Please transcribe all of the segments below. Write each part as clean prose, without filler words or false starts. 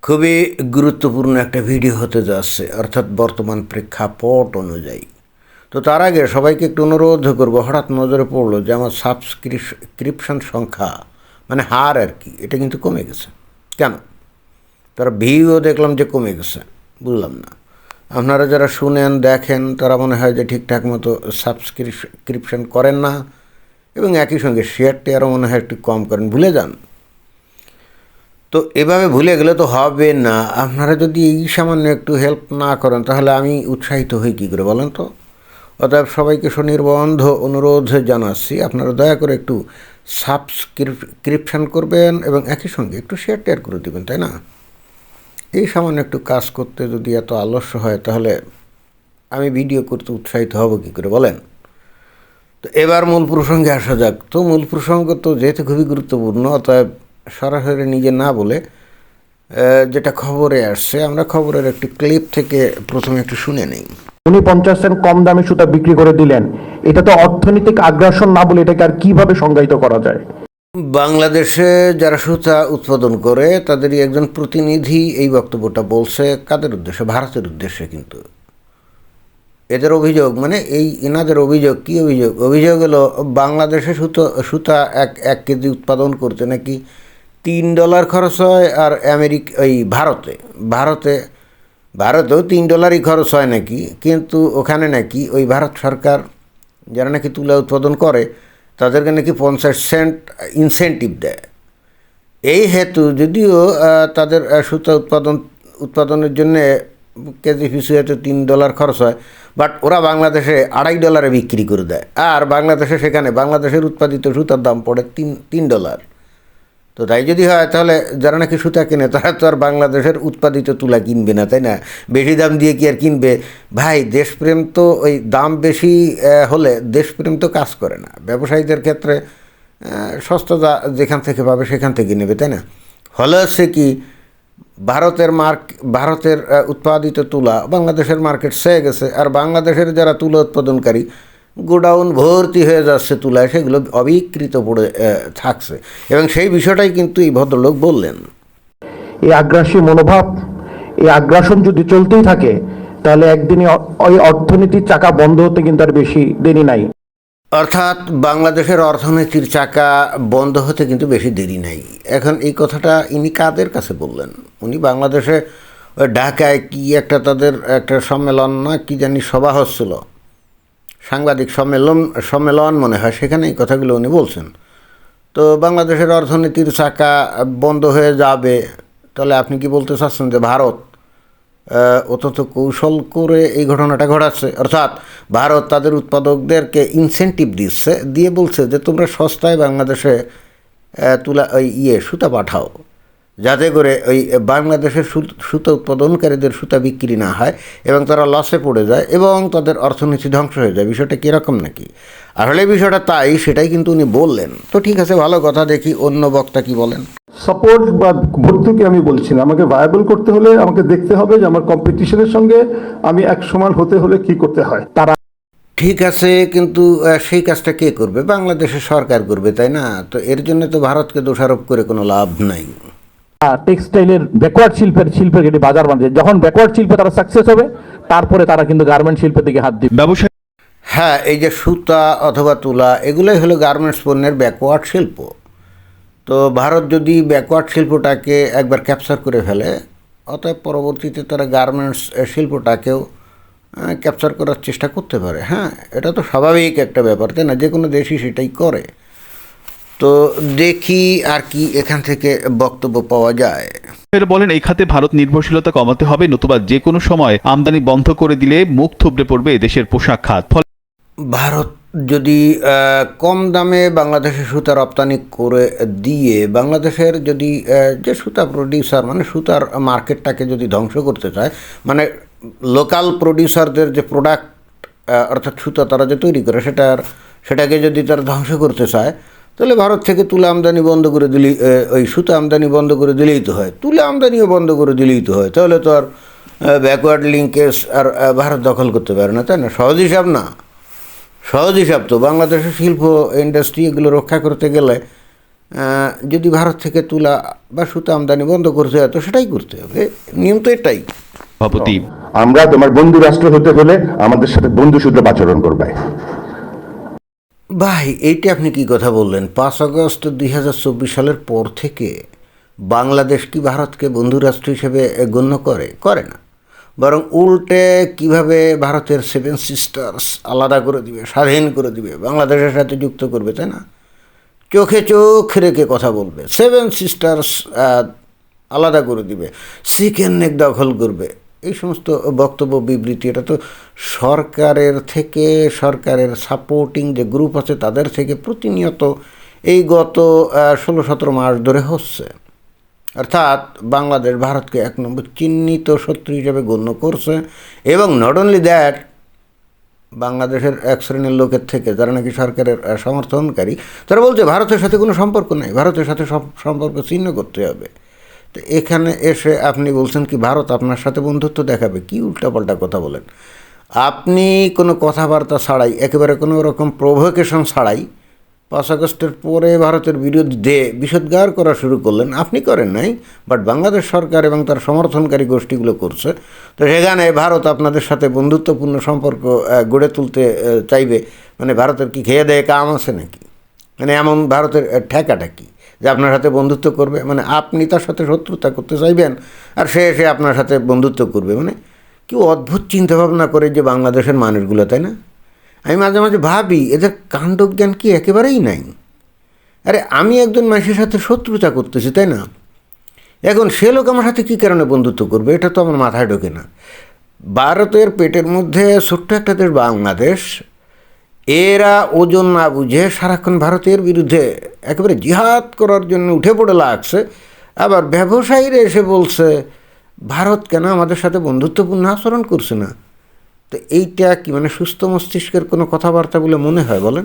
খুবই গুরুত্বপূর্ণ একটা ভিডিও হতে যাচ্ছে, অর্থাৎ বর্তমান প্রেক্ষাপট অনুযায়ী। তো তার আগে সবাইকে একটু অনুরোধ করবো, হঠাৎ নজরে পড়লো যে আমার সাবস্ক্রিপশন সংখ্যা মানে হার আর কি, এটা কিন্তু কমে গেছে। কেন? তার ভিউও দেখলাম যে কমে গেছে, বুঝলাম না। আপনারা যারা শুনেন দেখেন তারা মনে হয় যে ঠিকঠাক মতো সাবস্ক্রিপশন করেন না, এবং একই সঙ্গে শেয়ার টেয়ারও মনে হয় একটু কম করেন, ভুলে যান। তো এভাবে ভুলে গেলে তো হবে না। আপনারা যদি এই সামান্য একটু হেল্প না করেন তাহলে আমি উৎসাহিত হই কী করে বলেন তো? অতএব সবাইকে স্বনির্বন্ধ অনুরোধ জানাচ্ছি, আপনারা দয়া করে একটু সাবস্ক্রিপশন করবেন এবং একই সঙ্গে একটু শেয়ার টেয়ার করে দেবেন, তাই না? এই সামান্য একটু কাজ করতে যদি এত আলস্য হয় তাহলে আমি ভিডিও করতে উৎসাহিত হব কী করে বলেন? তো এবার মূল প্রসঙ্গে আসা যাক। তো মূল প্রসঙ্গ তো যেহেতু খুবই গুরুত্বপূর্ণ, অতএব সরাসরি নিজে না বলে যেটা খবরে আসছে, আমরা খবরের একটি ক্লিপ থেকে প্রথমে একটু শুনে নিই। উনি 50 সেন্ট কম দামে সুতা বিক্রি করে দিলেন, এটা তো অর্থনৈতিক আগ্রাসন না বলে এটাকে আর কিভাবে সংজ্ঞায়িত করা যায়? বাংলাদেশে যারা সুতা উৎপাদন করে তাদেরই একজন প্রতিনিধি এই বক্তব্যটা বলছে। কাদের উদ্দেশ্যে? ভারতের উদ্দেশ্যে। কিন্তু এদের অভিযোগ, মানে এনাদের অভিযোগ, কী অভিযোগ? অভিযোগ হলো বাংলাদেশে সুতা এক কেজি উৎপাদন করতে নাকি $3 খরচ হয়, আর ভারতেও $3 খরচ হয় নাকি। কিন্তু ওখানে নাকি ওই ভারত সরকার যারা নাকি তুলা উৎপাদন করে তাদেরকে নাকি 50 সেন্ট ইনসেন্টিভ দেয়। এই হেতু যদিও তাদের সুতা উৎপাদনের জন্যে কেজি পিছু হয়তো $3 খরচ হয়, বাট ওরা বাংলাদেশে $2.5 বিক্রি করে দেয়। আর বাংলাদেশের উৎপাদিত সুতার দাম পড়ে $3। তো তাই যদি হয় তাহলে যারা নাকি সুতা কেনে তারা তো আর বাংলাদেশের উৎপাদিত তুলা কিনবে না, তাই না? বেশি দাম দিয়ে কি আর কিনবে? ভাই, দেশপ্রেম তো ওই দাম বেশি হলে দেশপ্রেম তো কাজ করে না। ব্যবসায়ীদের ক্ষেত্রে সস্তা যেখান থেকে পাবে সেখান থেকে নেবে, তাই না? হলে হচ্ছে কি, ভারতের উৎপাদিত তুলা বাংলাদেশের মার্কেট সেয়ে গেছে, আর বাংলাদেশের যারা তুলা উৎপাদনকারী গোডাউন ভর্তি হয়ে যাচ্ছে তুলায়, সেগুলো অবিকৃত পড়ে থাকছে। এবং সেই বিষয়টাই কিন্তু এই ভদ্রলোক বললেন। এই আগ্রাসী মনোভাব, এই আগ্রাসন যদি চলতেই থাকে তাহলে একদিনই ওই অর্থনীতির চাকা বন্ধ হতে কিন্তু আর বেশি দেরি নাই। অর্থাৎ বাংলাদেশের অর্থনীতির চাকা বন্ধ হতে কিন্তু বেশি দেরি নাই। এখন এই কথাটা ইনি কাদের কাছে বললেন? উনি বাংলাদেশে ঢাকায় কি একটা তাদের একটা সম্মেলন না কি জানি সভা হচ্ছিল, সাংবাদিক সম্মেলন মনে হয়, সেখানে এই কথাগুলো উনি বলছেন। তো বাংলাদেশের অর্থনীতির চাকা বন্ধ হয়ে যাবে, তাহলে আপনি কি বলতে চাচ্ছেন যে ভারত অত্যন্ত কৌশল করে এই ঘটনাটা ঘটাচ্ছে? অর্থাৎ ভারত তাদের উৎপাদকদেরকে ইনসেন্টিভ দিয়ে বলছে যে তোমরা সস্তায় বাংলাদেশে সুতা পাঠাও, যাতে করে ওই বাংলাদেশের সুতা উৎপাদনকারীদের সুতা বিক্রি না হয় এবং তারা লসে পড়ে যায় এবং তাদের অর্থনীতি ধ্বংস হয়ে যায়। বিষয়টা কীরকম নাকি? আসলে বিষয়টা তাই, সেটাই কিন্তু উনি বললেন। তো ঠিক আছে, ভালো কথা, দেখি অন্য বক্তা কি বলেন। সাপোর্ট বা ভর্তুকি আমি বলছি না, আমাকে ভায়াবল করতে হলে আমাকে দেখতে হবে যে আমার কম্পিটিশনের সঙ্গে আমি এক সমান হতে হলে কি করতে হয়। তারা ঠিক আছে, কিন্তু সেই কাজটা কে করবে? বাংলাদেশের সরকার করবে, তাই না? তো এর জন্য তো ভারতকে দোষারোপ করে কোনো লাভ নাই। টেক্সটাইলের ব্যাকওয়ার্ড শিল্পের যেটি বাজার বাঁধে, যখন ব্যাকওয়ার্ড শিল্পে তারা সাকসেস হবে তারপরে তারা কিন্তু গার্মেন্ট শিল্পের দিকে হাত দিবে। ব্যবসায় হ্যাঁ, এই যে সুতা অথবা তুলা, এগুলোই হলো গার্মেন্টস পণ্যের ব্যাকওয়ার্ড শিল্প। তো ভারত যদি ব্যাকওয়ার্ড শিল্পটাকে একবার ক্যাপচার করে ফেলে, অতএব পরবর্তীতে তারা গার্মেন্টস শিল্পটাকেও ক্যাপচার করার চেষ্টা করতে পারে। হ্যাঁ, এটা তো স্বাভাবিক একটা ব্যাপার, তাই না? যে কোনো দেশই সেটাই করে। তো দেখি আর কি এখান থেকে বক্তব্য পাওয়া যায়। বলেন, এই খাতে ভারত নির্ভরশীলতা কমাতে হবে, নতুবা যে কোনো সময় আমদানি বন্ধ করে দিলে মুখ থুবড়ে পড়বে দেশের পোশাক খাত। ভারত যদি কম দামে বাংলাদেশে সুতা রপ্তানি করে দিয়ে বাংলাদেশের যদি যে সুতা প্রডিউসার, মানে সুতার মার্কেটটাকে যদি ধ্বংস করতে চায়, মানে লোকাল প্রডিউসারদের যে প্রোডাক্ট অর্থাৎ সুতা তারা যে তৈরি করে সেটাকে যদি তারা ধ্বংস করতে চায়, তাহলে ভারত থেকে তুলা আমদানি বন্ধ করে দিলেই, ওই সুতা আমদানি বন্ধ করে দিলেই তো হয়, তুলা আমদানিও বন্ধ করে দিলেই তো হয়। তাহলে তো আর ব্যাকওয়ার্ড লিঙ্কেজ আর ভারত দখল করতে পারে না, তাই না? সহজ হিসাব তো। বাংলাদেশের শিল্প ইন্ডাস্ট্রি এগুলো রক্ষা করতে গেলে যদি ভারত থেকে তুলা বা সুতা আমদানি বন্ধ করতে হয় তো সেটাই করতে হবে, নিয়ম তো এটাই। সভাপতি, আমরা তোমার বন্ধু রাষ্ট্র হতে হলে আমাদের সাথে বন্ধু সুলভ আচরণ করবে। ভাই এইটা আপনি কি কথা বললেন? 5 আগস্ট 2024 সালের পর থেকে বাংলাদেশ কি ভারতকে বন্ধু রাষ্ট্র হিসেবে গণ্য করে না, বরং উল্টে কিভাবে ভারতের 7 সিস্টার্স আলাদা করে দিবে, স্বাধীন করে দিবে, বাংলাদেশের সাথে যুক্ত করবে, তাই না? চোখে চোখ রেখে কথা বলবে, 7 সিস্টার্স আলাদা করে দিবে, চিকেন নেক দখল করবে, এই সমস্ত বক্তব্য বিবৃতি, এটা তো সরকারের সাপোর্টিং যে গ্রুপ আছে তাদের থেকে প্রতিনিয়ত এই গত 16-17 মাস ধরে হচ্ছে। অর্থাৎ বাংলাদেশ ভারতকে 1 নম্বর চিহ্নিত শত্রু হিসেবে গণ্য করছে। এবং নট অনলি দ্যাট, বাংলাদেশের এক শ্রেণীর লোকের থেকে যারা নাকি সরকারের সমর্থনকারী, তারা বলছে ভারতের সাথে কোনো সম্পর্ক নাই, ভারতের সাথে সম্পর্ক ছিন্ন করতে হবে। তো এখানে এসে আপনি বলছেন কি ভারত আপনার সাথে বন্ধুত্ব দেখাবে? কি উল্টাপাল্টা কথা বলেন আপনি! কোনো কথাবার্তা ছাড়াই, একেবারে কোনো রকম প্রভোকেশন ছাড়াই 5 আগস্টের পরে ভারতের বিরুদ্ধে বিষোদ্গার করা শুরু করলেন। আপনি করেন নাই, বাট বাংলাদেশ সরকার এবং তার সমর্থনকারী গোষ্ঠীগুলো করছে। তো সেখানে ভারত আপনাদের সাথে বন্ধুত্বপূর্ণ সম্পর্ক গড়ে তুলতে চাইবে, মানে ভারতের কি খেয়ে দেয়ে কাম আছে নাকি? মানে এমন ভারতের ঠেকাটা কি যে আপনার সাথে বন্ধুত্ব করবে? মানে আপনি তার সাথে শত্রুতা করতে চাইবেন আর সে এসে আপনার সাথে বন্ধুত্ব করবে? মানে কি অদ্ভুত চিন্তাভাবনা করে যে বাংলাদেশের মানুষগুলো, তাই না? আমি মাঝে মাঝে ভাবি এদের কাণ্ডজ্ঞান কি একেবারেই নাই? আরে আমি একজন মানুষের সাথে শত্রুতা করতেছি, তাই না? এখন সে লোক আমার সাথে কী কারণে বন্ধুত্ব করবে, এটা তো আমার মাথায় ঢোকে না। ভারতের পেটের মধ্যে ছোট্ট একটা দেশ বাংলাদেশ, এরা ওজন না বুঝে সারাক্ষণ ভারতের বিরুদ্ধে একেবারে জিহাদ করার জন্য উঠে পড়ে লাগছে। আবার ব্যবসায়ীরা এসে বলছে ভারত কেন আমাদের সাথে বন্ধুত্বপূর্ণ আচরণ করছে না। তো এইটা কি মানে সুস্থ মস্তিষ্কের কোনো কথাবার্তা বলে মনে হয় বলেন?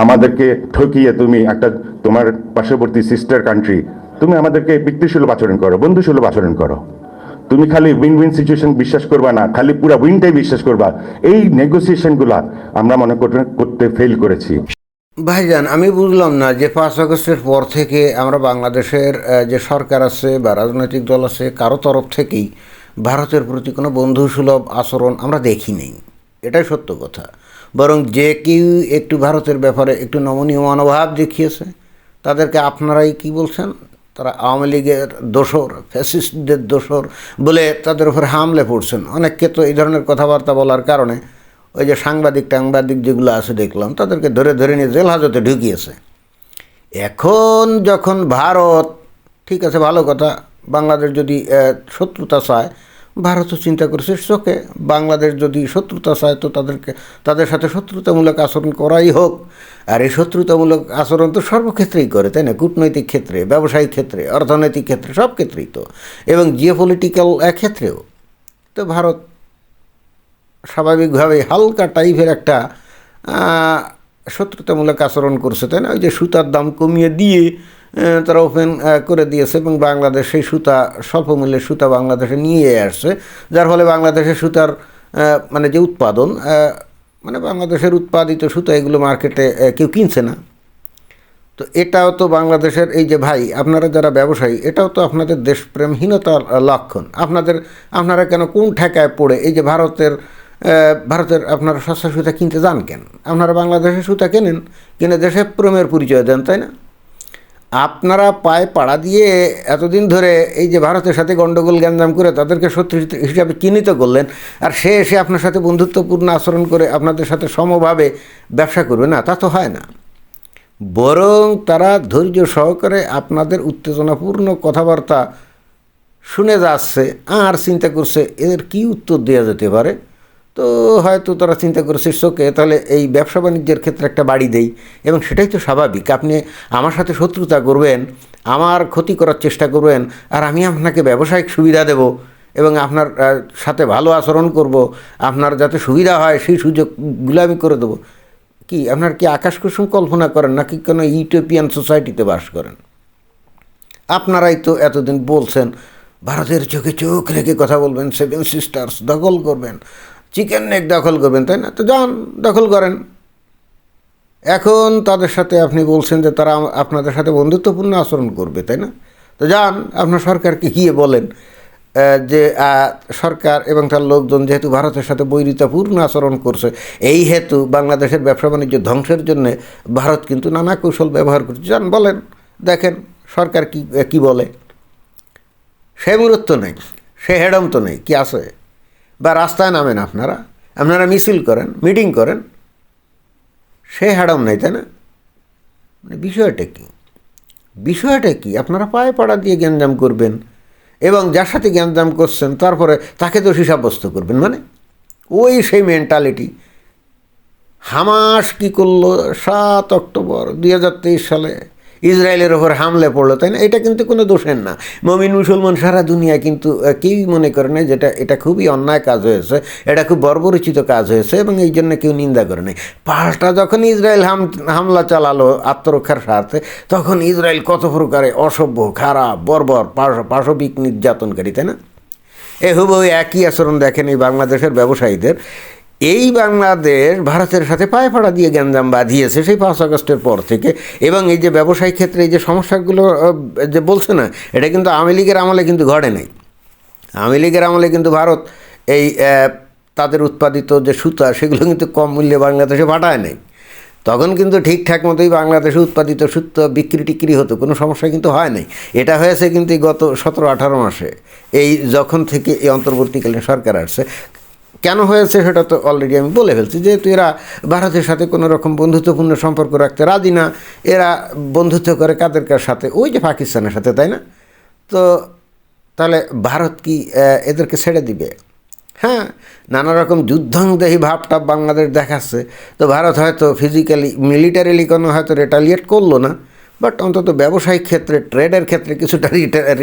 আমাদেরকে ঠকিয়ে তুমি একটা তোমার পার্শ্ববর্তী সিস্টার কান্ট্রি, তুমি আমাদেরকে ব্যক্তিসুলভ আচরণ করো, বন্ধুসুলভ আচরণ করো। তুমি খালি উইন উইন সিচুয়েশন বিশ্বাস করবা না, খালি পুরো উইনটাই বিশ্বাস করবা। এই নেগোসিয়েশনগুলা আমরা মনে করতে ফেল করেছি। ভাইজান, আমি বুঝলাম না যে 5 আগস্টের পর থেকে আমরা বাংলাদেশের যে সরকার আছে বা রাজনৈতিক দল আছে কারো তরফ থেকেই ভারতের প্রতি কোনো বন্ধুসুলভ আচরণ আমরা দেখি নেই। এটাই সত্য কথা। বরং যে কেউ একটু ভারতের ব্যাপারে একটু নমনীয় মনোভাব দেখিয়েছে তাদেরকে আপনারাই কি বলছেন, তারা আওয়ামী লীগের দোসর, ফ্যাসিস্টদের দোসর বলে তাদের উপর হামলে পড়ছেন। অনেককে তো এই ধরনের কথাবার্তা বলার কারণে ওই যে সাংবাদিক যেগুলো আছে দেখলাম তাদেরকে ধরে ধরে নিয়ে জেল হাজতে ঢুকিয়েছে। এখন যখন ভারত, ঠিক আছে ভালো কথা, বাংলাদেশ যদি শত্রুতা চায়, ভারতও চিন্তা করছে চোখে বাংলাদেশ যদি শত্রুতা চায় তো তাদের সাথে শত্রুতামূলক আচরণ করাই হোক। আর এই শত্রুতামূলক আচরণ তো সর্বক্ষেত্রেই করে, তাই না? কূটনৈতিক ক্ষেত্রে, ব্যবসায়িক ক্ষেত্রে, অর্থনৈতিক ক্ষেত্রে, সব ক্ষেত্রেই তো, এবং জিওপলিটিক্যাল ক্ষেত্রেও। তো ভারত স্বাভাবিকভাবে হালকা টাইপের একটা শত্রুতামূলক আচরণ করছে, তাই না? ওই যে সুতার দাম কমিয়ে দিয়ে তারা ওপেন করে দিয়েছে এবং বাংলাদেশ সেই সুতা, স্বল্পমূল্যের সুতা বাংলাদেশে নিয়ে আসছে, যার ফলে বাংলাদেশের সুতার মানে যে উৎপাদন, মানে বাংলাদেশের উৎপাদিত সুতা এগুলো মার্কেটে কেউ কিনছে না। তো এটাও তো বাংলাদেশের, এই যে ভাই আপনারা যারা ব্যবসায়ী, এটাও তো আপনাদের দেশপ্রেমহীনতার লক্ষণ। আপনারা কেন কোন ঠেকায় পড়ে এই যে ভারতের আপনারা সস্তা সুতা কিনতে যান কেন? আপনারা বাংলাদেশের সুতা কিনে দেশের প্রেমের পরিচয় দেন, তাই না? আপনারা পায়ে পাড়া দিয়ে এতদিন ধরে এই যে ভারতের সাথে গণ্ডগোল গ্যাঞ্জাম করে তাদেরকে শত্রু হিসাবে চিহ্নিত করলেন, আর সে এসে আপনার সাথে বন্ধুত্বপূর্ণ আচরণ করে আপনাদের সাথে সমভাবে ব্যবসা করবে না, তা তো হয় না। বরং তারা ধৈর্য সহকারে আপনাদের উত্তেজনাপূর্ণ কথাবার্তা শুনে যাচ্ছে আর চিন্তা করছে এদের কী উত্তর দেওয়া যেতে পারে। তো হয়তো তারা চিন্তা করছে চোখে তাহলে এই ব্যবসা বাণিজ্যের ক্ষেত্রে একটা বাড়ি দেই, এবং সেটাই তো স্বাভাবিক। আপনি আমার সাথে শত্রুতা করবেন, আমার ক্ষতি করার চেষ্টা করবেন, আর আমি আপনাকে ব্যবসায়িক সুবিধা দেব এবং আপনার সাথে ভালো আচরণ করব, আপনার যাতে সুবিধা হয় সেই সুযোগগুলো আমি করে দেবো। কি আপনার কি আকাশ কুসুম কল্পনা করেন নাকি কোনো ইউটোপিয়ান সোসাইটিতে বাস করেন? আপনারাই তো এতদিন বলছেন ভারতের চোখে চোখ রেখে কথা বলবেন, 7 সিস্টার্স দখল করবেন, চিকেন নেক দখল করবেন, তাই না? তো যান দখল করেন, এখন তাদের সাথে আপনি বলছেন যে তারা আপনাদের সাথে বন্ধুত্বপূর্ণ আচরণ করবে, তাই না? তো যান আপনার সরকারকে গিয়ে বলেন যে সরকার এবং তার লোকজন যেহেতু ভারতের সাথে বৈরিতাপূর্ণ আচরণ করছে, এই হেতু বাংলাদেশের ব্যবসা বাণিজ্য ধ্বংসের জন্য ভারত কিন্তু নানা কৌশল ব্যবহার করছে। যান বলেন, দেখেন সরকার কি বলে। সে মুহূর্ত নেই, সে হেডম তো নেই, কি আছে? বা রাস্তায় নামেন আপনারা মিছিল করেন, মিটিং করেন, সে হেডম নেই, তাই না? মানে বিষয়টা কি আপনারা পায়ে পাড়া দিয়ে গ্যাঞ্জাম করবেন এবং যার সাথে গ্যাঞ্জাম করছেন তারপরে তাকে দোষী সাব্যস্ত করবেন, মানে ওই সেই মেন্টালিটি। হামাস কি করলো 7 অক্টোবর 2023 সালে ইসরায়েলের ওপর হামলে পড়লো, তাই না? এটা কিন্তু কোনো দোষের না। মুমিন মুসলমান সারা দুনিয়া কিন্তু কেউই মনে করে না যেটা এটা খুবই অন্যায় কাজ হয়েছে, এটা খুব বর্বরচিত কাজ হয়েছে এবং এই জন্য কেউ নিন্দা করে নাই। পাল্টা যখন ইসরায়েল হামলা চালালো আত্মরক্ষার স্বার্থে, তখন ইসরায়েল কত প্রকারে অসভ্য, খারাপ, বর্বর, পাশবিক নির্যাতনকারী, তাই না? হুবহু একই আচরণ দেখেন এই বাংলাদেশের ব্যবসায়ীদের। এই বাংলাদেশ ভারতের সাথে পায়ে পাড়া দিয়ে গ্যাঞ্জাম বাঁধিয়েছে সেই 5 আগস্টের পর থেকে, এবং এই যে ব্যবসায়িক ক্ষেত্রে এই যে সমস্যাগুলো যে বলছে না, এটা কিন্তু আওয়ামী লীগের আমলে কিন্তু ঘটে নাই। আওয়ামী লীগের আমলে কিন্তু ভারত এই তাদের উৎপাদিত যে সুতা সেগুলো কিন্তু কম মূল্যে বাংলাদেশে পাঠায় নাই। তখন কিন্তু ঠিকঠাক মতোই বাংলাদেশে উৎপাদিত সুতা বিক্রি হতো, কোনো সমস্যা কিন্তু হয় নাই। এটা হয়েছে কিন্তু গত 17-18 মাসে, এই যখন থেকে এই অন্তর্বর্তীকালীন সরকার আসছে। কেন হয়েছে সেটা তো অলরেডি আমি বলে ফেলছি, যেহেতু এরা ভারতের সাথে কোনো রকম বন্ধুত্বপূর্ণ সম্পর্ক রাখতে রাজি না। এরা বন্ধুত্ব করে কাদের সাথে? ওই যে পাকিস্তানের সাথে, তাই না? তো তাহলে ভারত কি এদেরকে ছেড়ে দিবে? হ্যাঁ, নানা রকম যুদ্ধংদেহী ভাবটা বাংলাদেশ দেখাচ্ছে। তো ভারত হয়তো ফিজিক্যালি মিলিটারিলি কোনো হয়তো রিটালিয়েট করলো না, বাট অন্তত ব্যবসায়িক ক্ষেত্রে, ট্রেডের ক্ষেত্রে কিছুটা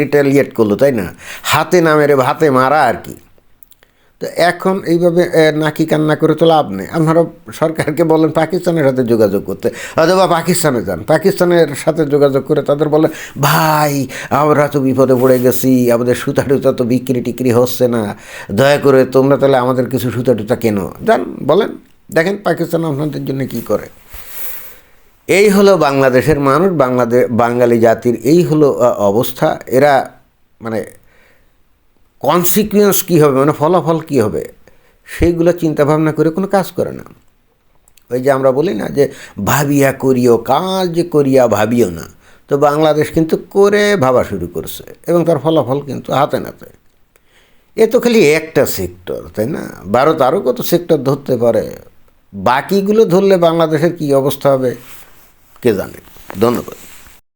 রিটালিয়েট করলো, তাই না? হাতে না মেরে ভাতে মারা আর কি। তো এখন এইভাবে নাকি কান্না করে তো লাভ নেই। আপনারা সরকারকে বলেন পাকিস্তানের সাথে যোগাযোগ করতে, অথবা পাকিস্তানে যান, পাকিস্তানের সাথে যোগাযোগ করে তাদের বলেন, ভাই আমরা তো বিপদে পড়ে গেছি, আমাদের সুতা টুতা তো বিক্রি হচ্ছে না, দয়া করে তোমরা তাহলে আমাদের কিছু সুতা টুতা কেন। যান বলেন, দেখেন পাকিস্তান আপনাদের জন্য কী করে। এই হলো বাংলাদেশের মানুষ, বাঙালি জাতির এই হলো অবস্থা। এরা মানে কনসিকুয়েন্স কী হবে, মানে ফলাফল কী হবে, সেইগুলো চিন্তাভাবনা করে কোনো কাজ করে না। ওই যে আমরা বলি না যে ভাবিয়া করিও কাজ, করিয়া ভাবিও না। তো বাংলাদেশ কিন্তু করে ভাবা শুরু করছে এবং তার ফলাফল কিন্তু হাতে নাতে। এ তো খালি একটা সেক্টর, তাই না? ভারত আরও কত সেক্টর ধরতে পারে, বাকিগুলো ধরলে বাংলাদেশের কী অবস্থা হবে কে জানে। ধন্যবাদ।